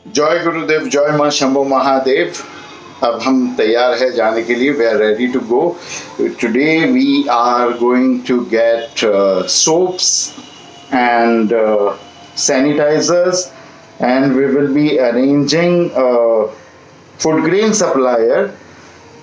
जय गुरुदेव, जय माँ शंभो महादेव। अब हम तैयार है जाने के लिए। We are ready to go. Today we are going to get soaps and sanitizers, and we will be arranging a food grain supplier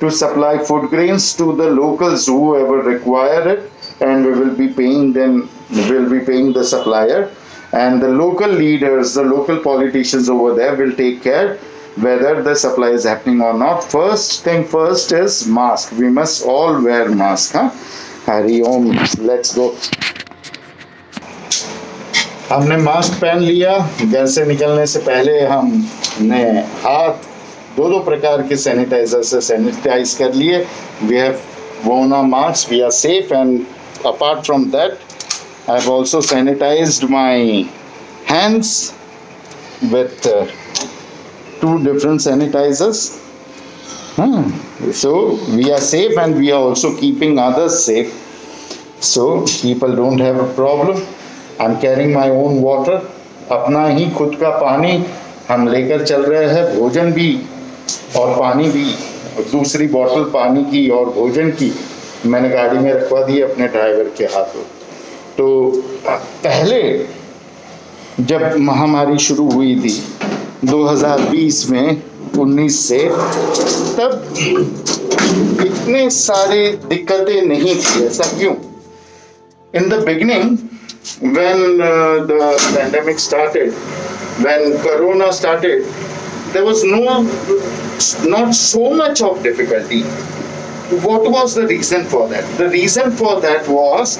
to supply food grains to the locals whoever require it, and we will be paying them. We will be paying the supplier, and the local leaders, the local politicians over there will take care whether the supply is happening or not. First thing first is mask. We must all wear mask. Hari Om. Let's go. हमने mask पहन लिया। घर से निकलने से पहले हमने हाथ दो प्रकार के सैनिटाइजर से सैनिटाइज कर लिए। We have worn a mask. We are safe, and apart from that, I have also sanitized my hands with two different sanitizers. So we are safe, and we are also keeping others safe, so people don't have a problem. I'm carrying my own water. अपना ही खुद का पानी हम लेकर चल रहे हैं। भोजन भी और पानी भी, दूसरी बोतल पानी की और भोजन की मैंने गाड़ी में रखवा दी अपने ड्राइवर के हाथों। तो पहले जब महामारी शुरू हुई थी 2020 में 19 से, तब इतने सारे दिक्कतें नहीं थी। ऐसा क्यों? In the beginning, when the pandemic started, when Corona started, there was not so much of difficulty. What was the reason for that? The reason for that was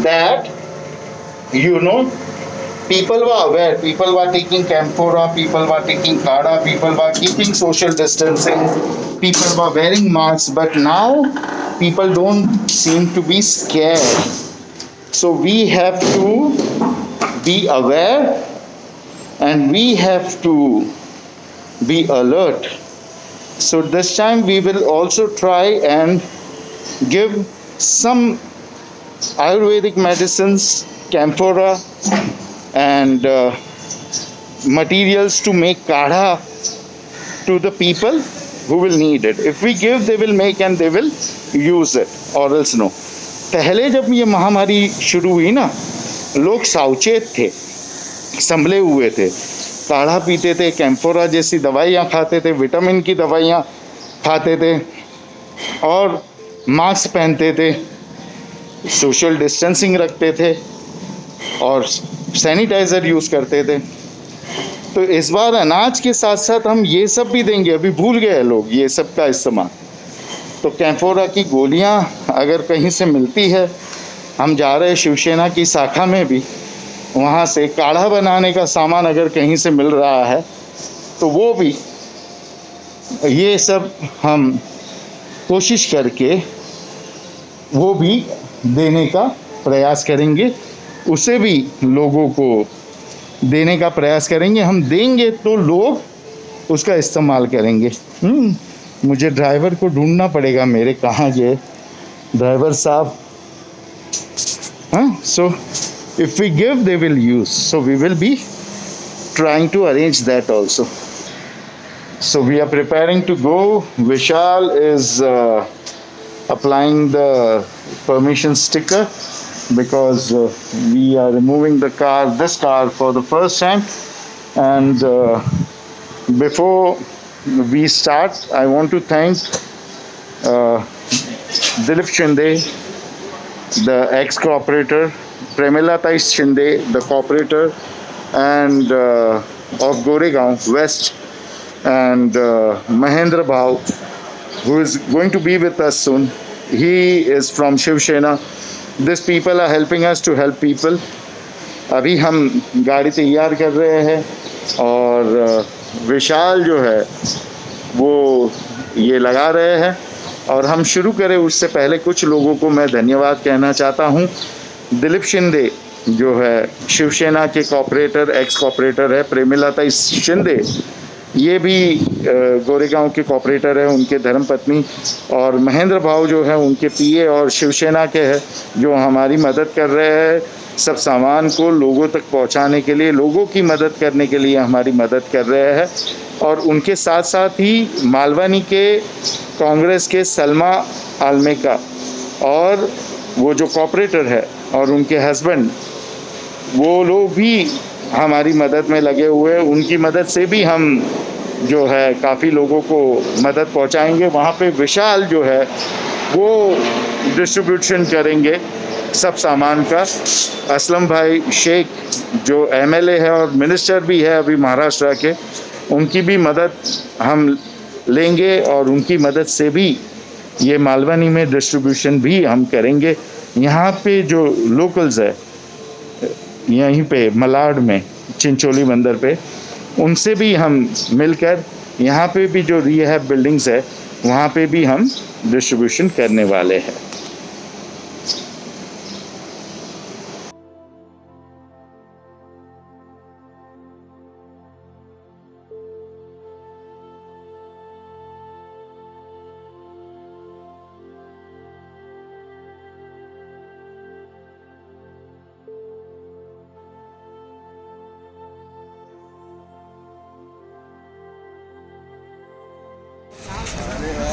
that, people were aware, people were taking camphora, people were taking kada, people were keeping social distancing, people were wearing masks, but now people don't seem to be scared. So we have to be aware, and we have to be alert. So this time we will also try and give some Ayurvedic medicines, camphora, and materials to make kadha to the people who will need it. If we give, they will make and they will use it, or else no. पहले जब ये महामारी शुरू हुई ना, लोग सावचेत थे, संभले हुए थे, काढ़ा पीते थे, कैम्फोरा जैसी दवाइयाँ खाते थे, विटामिन की दवाइयाँ खाते थे, और मास्क पहनते थे, सोशल डिस्टेंसिंग रखते थे, और सैनिटाइज़र यूज़ करते थे। तो इस बार अनाज के साथ साथ हम ये सब भी देंगे। अभी भूल गए लोग ये सब का इस्तेमाल। तो कैम्फोरा की गोलियां अगर कहीं से मिलती है, हम जा रहे शिवसेना की शाखा में भी, वहाँ से काढ़ा बनाने का सामान अगर कहीं से मिल रहा है तो वो भी, ये सब हम कोशिश करके वो भी देने का प्रयास करेंगे, उसे भी लोगों को देने का प्रयास करेंगे। हम देंगे तो लोग उसका इस्तेमाल करेंगे। मुझे ड्राइवर को ढूंढना पड़ेगा, मेरे कहाँ गए ड्राइवर साहब। So if we give, they will use. So we will be trying to arrange that also. So we are preparing to go. Vishal is applying the permission sticker because we are removing this car for the first time. And before we start, I want to thank Dilip Shinde, the ex-cooperator, Premilatai Shinde, the cooperator, and of Goregaon West, and Mahendra Bhau, who is going to be with us soon. He is from Shiv Sena. These people are helping us to help people. अभी हम गाड़ी तैयार कर रहे हैं, और विशाल जो है वो ये लगा रहे हैं। और हम शुरू करें उससे पहले कुछ लोगों को मैं धन्यवाद कहना चाहता हूँ। दिलीप शिंदे जो है शिवसेना के कॉपरेटर, एक्स कॉपरेटर है। प्रेमिलता शिंदे ये भी गोरेगांव के कॉपरेटर है, उनके धर्मपत्नी। और महेंद्र भाव जो है उनके पीए और शिवसेना के हैं, जो हमारी मदद कर रहे हैं सब सामान को लोगों तक पहुंचाने के लिए, लोगों की मदद करने के लिए हमारी मदद कर रहे हैं। और उनके साथ साथ ही मालवानी के कांग्रेस के सलमा आलमेका और वो जो कॉपरेटर है और उनके हस्बैंड, वो लोग भी हमारी मदद में लगे हुए हैं। उनकी मदद से भी हम जो है काफ़ी लोगों को मदद पहुंचाएंगे। वहाँ पे विशाल जो है वो डिस्ट्रीब्यूशन करेंगे सब सामान का। असलम भाई शेख जो एमएलए है और मिनिस्टर भी है अभी महाराष्ट्र के, उनकी भी मदद हम लेंगे और उनकी मदद से भी ये मालवानी में डिस्ट्रीब्यूशन भी हम करेंगे। यहाँ पे जो लोकल्स है यहीं पे मलाड में चिंचोली बंदर पे, उनसे भी हम मिलकर यहाँ पे भी जो रिहैब बिल्डिंग्स है वहाँ पे भी हम डिस्ट्रीब्यूशन करने वाले हैं।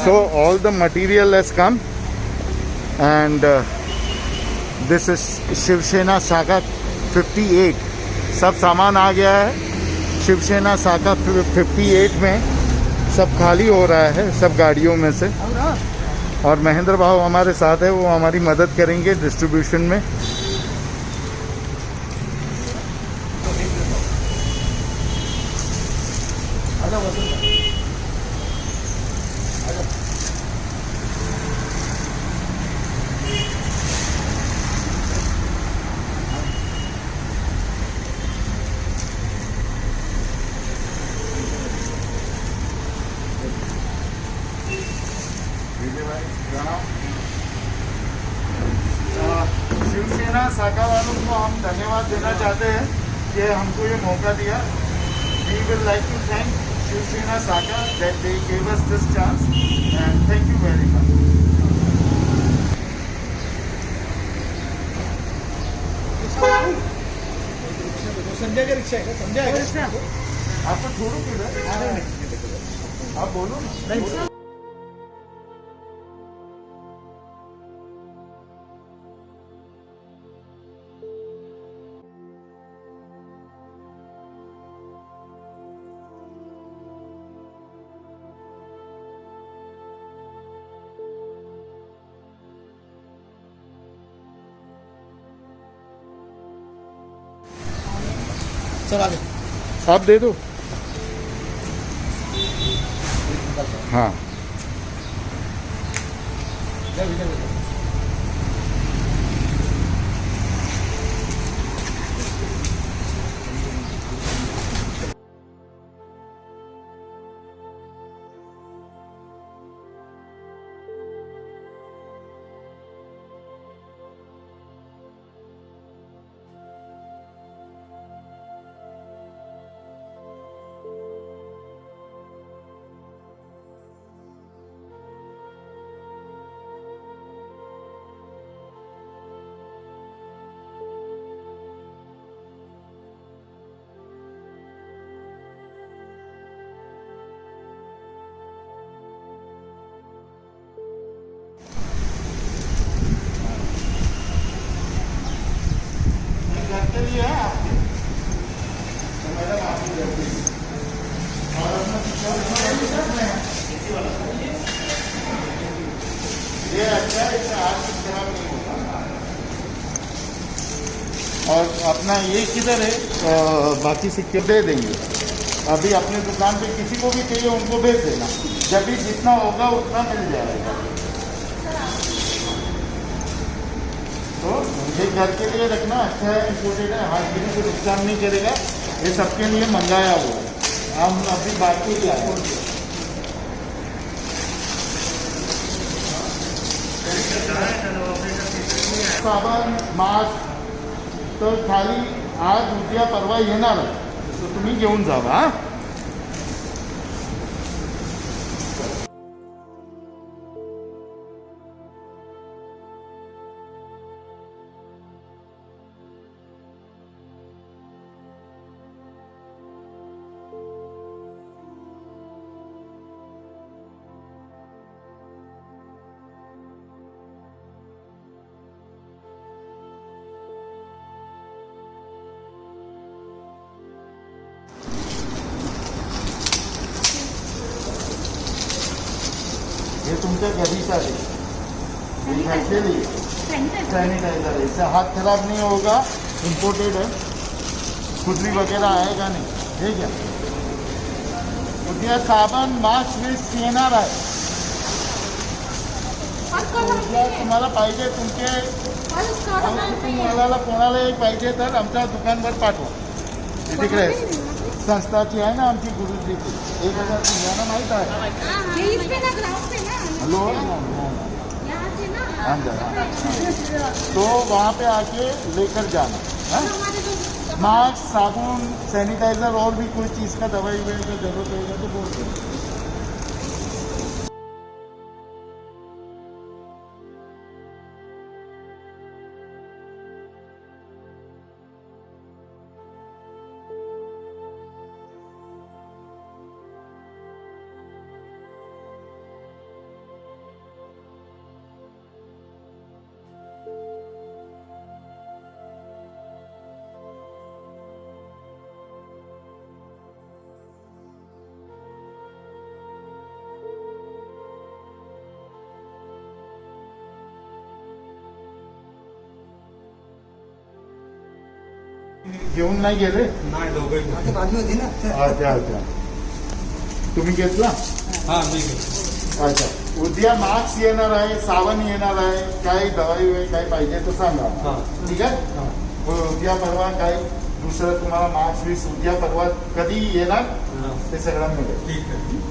So all the material has come and this is Shiv Sena शाखा 58। सब सामान आ गया है शिवसेना शाखा 58 में, सब खाली हो रहा है सब गाड़ियों में से। और महेंद्र भाव हमारे साथ है, वो हमारी मदद करेंगे डिस्ट्रीब्यूशन में। शिवसेना शाखा वालों को हम धन्यवाद देना चाहते हैं कि हमको ये मौका दिया। We will like to thank Shiv Sena shakha that they give us this chance and thank you very much. Sanjay का रिक्शा है क्या? संजय आपको छोड़ू किधर, आप बोलो ना। चल आगे आप दे दो। हाँ के लिए है आपके, तो मैडम आपकी गलती और अपना ये अच्छा है, इससे हाथ की खराब नहीं होता। और अपना ये किधर है, बाकी सिक्के दे देंगे। अभी अपने दुकान पे किसी को भी चाहिए उनको भेज देना, जब भी जितना होगा उतना मिल जाएगा। तो ये घर के लिए रखना अच्छा है, इम्पोर्टेड है, हाथ गिरी को नुकसान नहीं करेगा। ये सबके लिए मंगाया हुआ है, हम अभी बात के लिए आए। साबण मास्क तर खाली आज उद्या परवा येणार आहे, तर तुम्ही घेऊन जावा। हा हे तुमच्या घरीसाठी हे घरचे लिए सैनिटाइजर है, इससे हाथ खराब नहीं होगा, इम्पोर्टेड है, खुजली वगैरह आएगा नहीं, ठीक है। उद्या साबण मास्क विथ येणार आहे, उद्या तुम्हाला पाहिजे तुमचे तुम्हाला कोणाला एक पाहिजे तर आमच्या दुकानवर पाठवा, तिकडे संस्थाची आहे ना आमची गुरुजीची, 1000 तुम्हाला माहीत आहे। हॅलो अंदर, तो वहाँ पे आके लेकर जाना है। मास्क, साबुन, सैनिटाइजर और भी कोई चीज़ का दवाई ववाई का जरूरत होगा तो बोल दो। घेऊन नाही गेले? नाही, दोघंही बाजू होती ना। अच्छा अच्छा, तुम्ही घेतला? हा मी घेतला। अच्छा, उद्या मास्क येणार आहे, साबण येणार आहे, काही दवाई वगैरे काही पाहिजे तर सांगा, ठीक आहे। उद्या परवा काय दुसरं तुम्हाला मास्क वीस उद्या परवा कधी येणार ते सगळं मिळेल, ठीक आहे।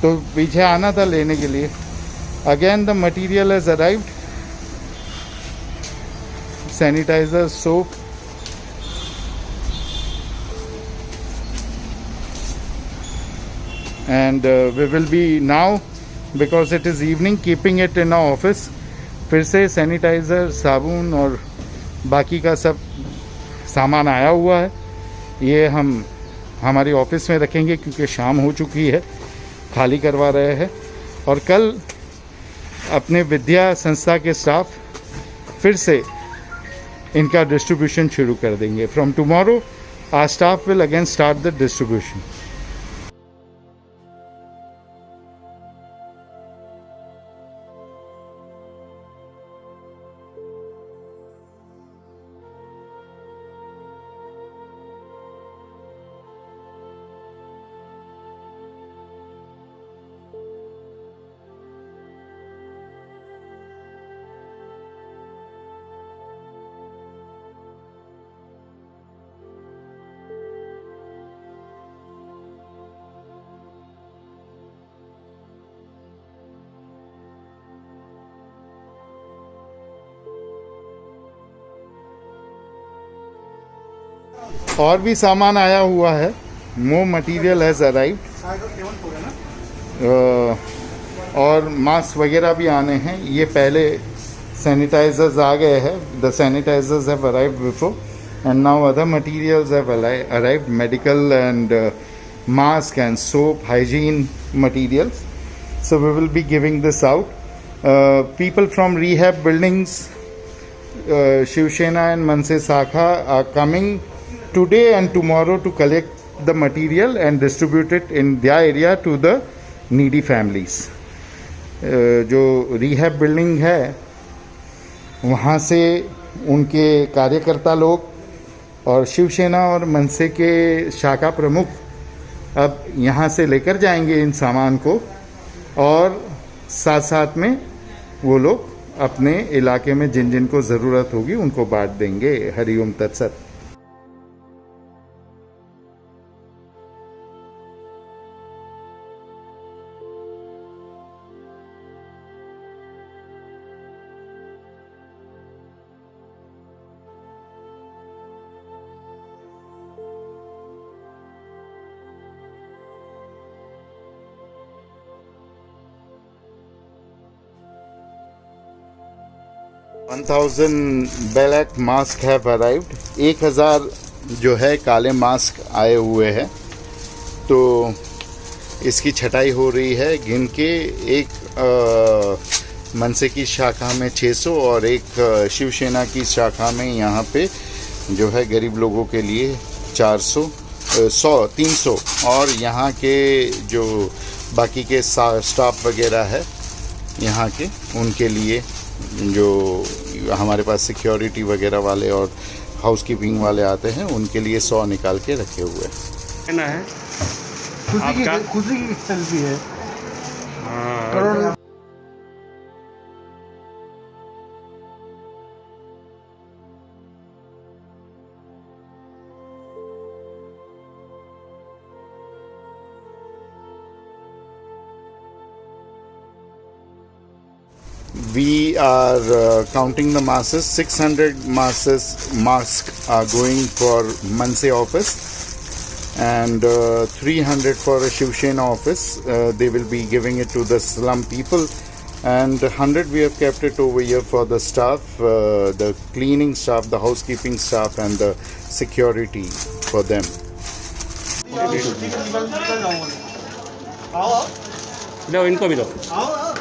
तो पीछे आना था लेने के लिए। Again the material has arrived, sanitizer, soap, and we will be now, because it is evening, keeping it in our office। फिर से सैनिटाइज़र, साबुन और बाकी का सब सामान आया हुआ है, ये हम हमारी ऑफिस में रखेंगे क्योंकि शाम हो चुकी है, खाली करवा रहे हैं। और कल अपने विद्या संस्था के स्टाफ फिर से इनका डिस्ट्रीब्यूशन शुरू कर देंगे। From tomorrow our staff will again start the distribution. और भी सामान आया हुआ है, मोर मटेरियल हैज़ अराइव्ड, और मास्क वगैरह भी आने हैं। ये पहले सैनिटाइजर्स आ गए हैं, the sanitizers have arrived before and now other materials have arrived, medical and mask and soap, hygiene materials. So we will be giving this out. People from rehab buildings, Shiv Sena and Manse Sakha are coming today and tomorrow to collect the material and distribute it in their area to the needy families. जो rehab building है वहाँ से उनके कार्यकर्ता लोग और शिवसेना और मनसे के शाखा प्रमुख अब यहाँ से लेकर जाएंगे इन सामान को, और साथ साथ में वो लोग अपने इलाके में जिन जिन को ज़रूरत होगी उनको बांट देंगे। हरिओम तत्सत। 1000 black mask have arrived. 1000 जो है काले मास्क आए हुए हैं, तो इसकी छटाई हो रही है गिन के। एक मनसे की शाखा में 600 और एक शिवसेना की शाखा में यहाँ पे जो है गरीब लोगों के लिए 400 100 300 और यहाँ के जो बाकी के स्टाफ वगैरह है यहाँ के, उनके लिए जो हमारे पास सिक्योरिटी वगैरह वाले और हाउसकीपिंग वाले आते हैं उनके लिए 100 निकाल के रखे हुए हैं। ना है खुशी की सेल्फी है। हाँ। We are counting the masses. 600 masks are going for Manse office, and 300 for a Shiv Sena office. They will be giving it to the slum people, and 100 we have kept it over here for the staff, the cleaning staff, the housekeeping staff, and the security for them. लो इनको भी दो,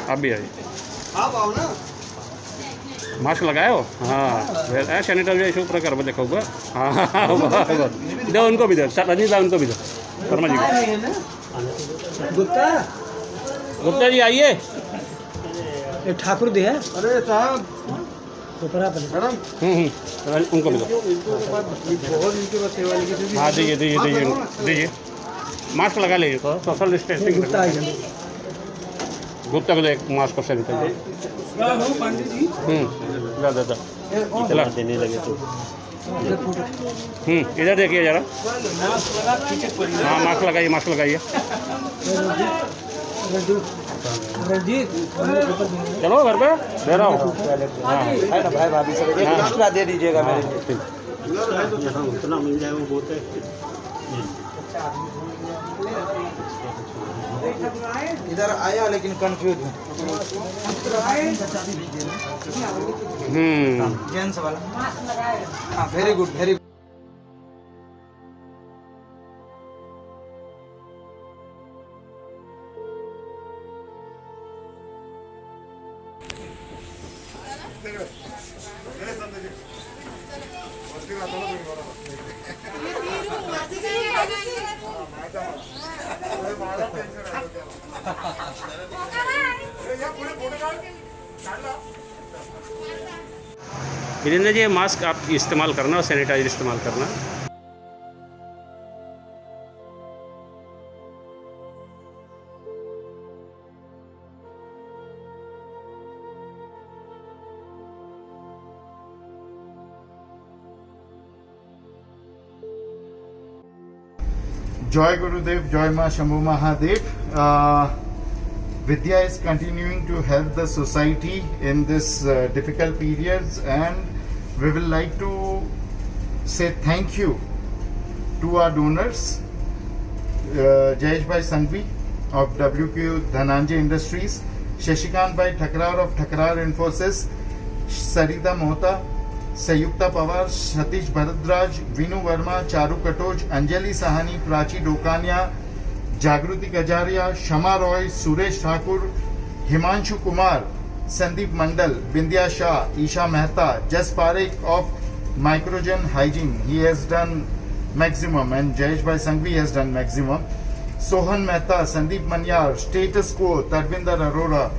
आप भी आइए। आप आओ ना। Mask लगाए हो? हाँ, सैनिटाइजर इशू पूरा कर देखो हुआ। हाँ, दो उनको भी दो, रजनीश उनको भी दो, शर्मा जी को। गुप्ता जी आइए। ठाकुर दे। अरे साहब उनको भी दो। हाँ दीजिए दीजिए दीजिए दीजिए, मास्क लगा लीजिए, सोशल डिस्टेंसिंग। गुप्ता को एक मास्क को सैनिटाइजर। चला देने लगे तो इधर देखिए जरा। हाँ मास्क लगाइए, मास्क लगाइए। चलो घर पे दे रहा हूँ। भाई भाभी सब एक्स्ट्रा दे दीजिएगा मेरे लिए। उतना मिल जाए वो बहुत है। इधर आया लेकिन कंफ्यूज हूँ। जेंट्स वाला। हाँ very good very good. Virendra ji mask आप इस्तेमाल करना और सैनिटाइजर इस्तेमाल करना। Joy Gurudev, Joy Ma Shambhu Mahadev. Vidya is continuing to help the society in this difficult periods, and we will like to say thank you to our donors, Jayesh Bhai Sanghvi of WQ Dhananjay Industries, Shashikant Bhai Thakrar of Thakrar Infosys, Sarita Mohta, Sayukta Pawar, Satish Bharadraj, Vinu Verma, Charu Katoj, Anjali Sahani, Prachi Dokania, Jagruti Kajaria, Shama Roy, Suresh Thakur, Himanshu Kumar, Sandeep Mandal, Bindya Shah, Isha Mehta, Jas Parekh of Microgen Hygiene. He has done maximum, and Jayesh Bhai Sanghvi has done maximum. Sohan Mehta, Sandeep Manyar, Status Quo, Tarvinder Arora,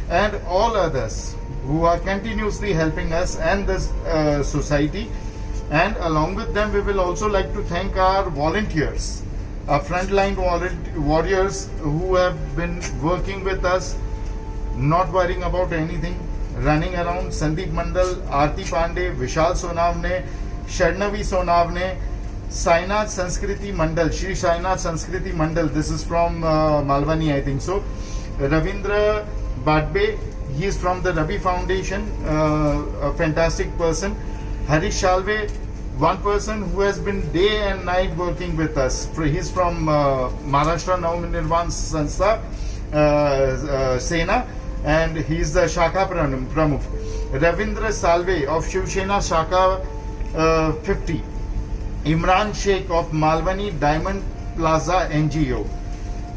and all others who are continuously helping us and this society. And along with them, we will also like to thank our volunteers, our frontline warriors who have been working with us, not worrying about anything, running around. Sandeep Mandal, Aarti Pandey, Vishal Sonavne, Sharnavi Sonavne, Sainath Sanskriti Mandal, Shri Sainath Sanskriti Mandal, this is from Malwani, I think so. Ravindra Badbe, he is from the Ravi Foundation, a fantastic person. Harish Shalve, one person who has been day and night working with us. He's from Maharashtra Navnirman Sanstha Sena, and he's the Shakha Pramukh. Ravindra Salve of Shiv Sena Shakha 50. Imran Sheikh of Malwani Diamond Plaza NGO.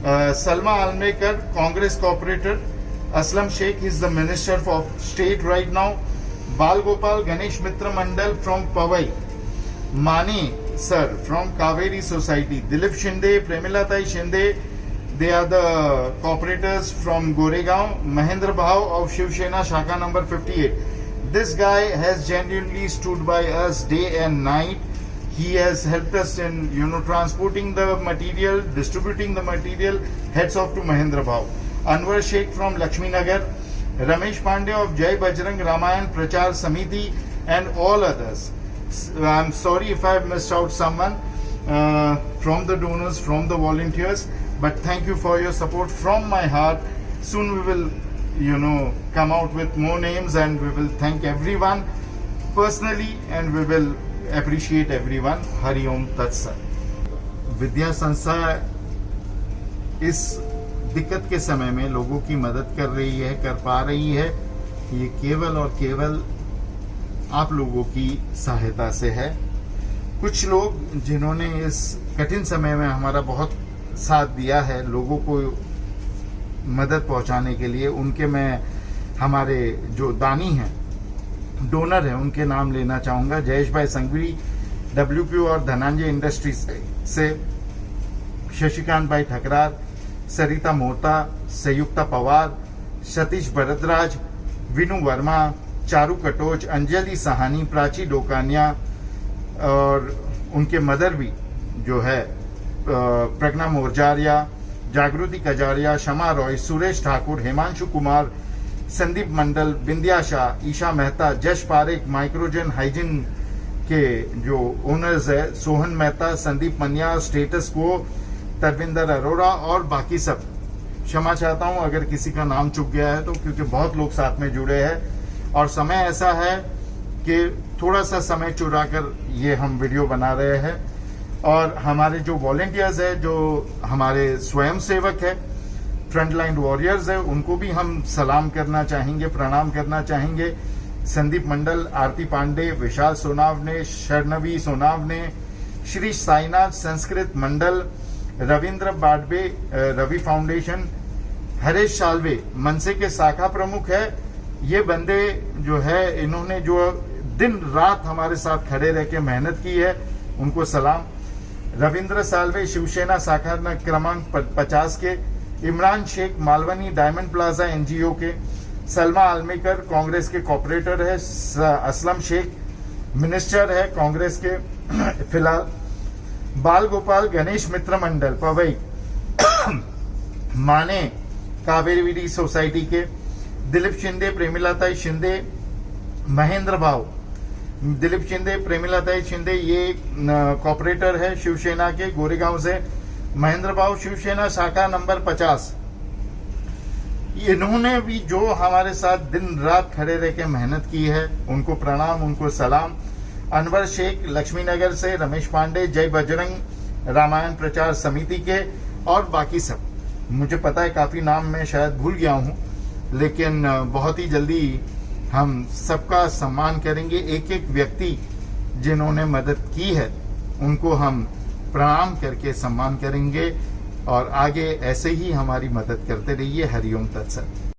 Salma Almekar, Congress Cooperator. Aslam Sheikh is the Minister of State right now. Bal Gopal Ganesh Mitra Mandal from Pavai. Mane Sir from Kaveri Society. Dilip Shinde, Premilatai Shinde, they are the cooperators from Goregaon. Mahendra Bhau of Shiv Sena Shakha number 58. This guy has genuinely stood by us day and night. He has helped us in, transporting the material, distributing the material. Heads off to Mahendra Bhau. Anwar Sheikh from Lakshmi Nagar. Ramesh Pandey of Jai Bajrang Ramayan Prachar Samiti and all others. I'm sorry if I've missed out someone from the donors, from the volunteers, but thank you for your support from my heart. Soon we will, come out with more names and we will thank everyone personally and we will appreciate everyone. Hari Om Tat Sat. विद्या संस्था इस दिक्कत के समय में लोगों की मदद कर रही है, कर पा रही है, ये केवल और केवल आप लोगों की सहायता से है। कुछ लोग जिन्होंने इस कठिन समय में हमारा बहुत साथ दिया है, लोगों को मदद पहुंचाने के लिए, उनके मैं हमारे जो दानी हैं, डोनर हैं, उनके नाम लेना चाहूँगा। जयेश भाई संघवी WPO और धनंजय इंडस्ट्रीज से, शशिकांत भाई ठकरार, सरिता मोहता, संयुक्ता पवार, सतीश भरद्वाज, विनु वर्मा, चारू कटोच, अंजलि सहानी, प्राची डोकानिया और उनके मदर भी जो है प्रज्ञा मोरजारिया, जागृति कजारिया, शमा रॉय, सुरेश ठाकुर, हिमांशु कुमार, संदीप मंडल, बिंदिया शाह, ईशा मेहता, जश पारेख, माइक्रोजन हाइजीन के जो ओनर्स है, सोहन मेहता, संदीप मनिया, स्टेटस को, तरविंदर अरोड़ा और बाकी सब। क्षमा चाहता हूं अगर किसी का नाम चुक गया है तो, क्योंकि बहुत लोग साथ में जुड़े हैं और समय ऐसा है कि थोड़ा सा समय चुरा कर ये हम वीडियो बना रहे हैं। और हमारे जो वॉलेंटियर्स है, जो हमारे स्वयं सेवक है, फ्रंटलाइन वॉरियर्स है, उनको भी हम सलाम करना चाहेंगे, प्रणाम करना चाहेंगे। संदीप मंडल, आरती पांडे, विशाल सोनावने, शर्णवी सोनावने, श्री साईनाथ संस्कृत मंडल, रविंद्र बाडबे, रवि फाउंडेशन, हरेश साल्वे मनसे के शाखा प्रमुख है। ये बंदे जो है, इन्होंने जो दिन रात हमारे साथ खड़े रह के मेहनत की है, उनको सलाम। रविंद्र साल्वे शिवसेना शाखा क्रमांक 50 के, Imran Shaikh Malvani diamond plaza NGO के, सलमा आलमेकर कांग्रेस के कॉपरेटर है, असलम शेख मिनिस्टर है कांग्रेस के फिलहाल, बाल गोपाल गणेश मित्र मंडल पवई, माने कावेरी सोसाइटी के, दिलीप शिंदे, प्रेमिलाताई शिंदे, महेंद्र भाव, दिलीप शिंदे, प्रेमिलाताई शिंदे ये कॉपरेटर है शिवसेना के गोरेगांव से, महेंद्र भाव शिवसेना शाखा नंबर 50। इन्होंने भी जो हमारे साथ दिन रात खड़े रह के मेहनत की है, उनको प्रणाम, उनको सलाम। अनवर शेख लक्ष्मी नगर से, रमेश पांडे जय बजरंग रामायण प्रचार समिति के और बाकी सब। मुझे पता है काफी नाम मैं शायद भूल गया हूं, लेकिन बहुत ही जल्दी हम सबका सम्मान करेंगे। एक एक व्यक्ति जिन्होंने मदद की है उनको हम प्रणाम करके सम्मान करेंगे और आगे ऐसे ही हमारी मदद करते रहिए। हरिओम तत्सत।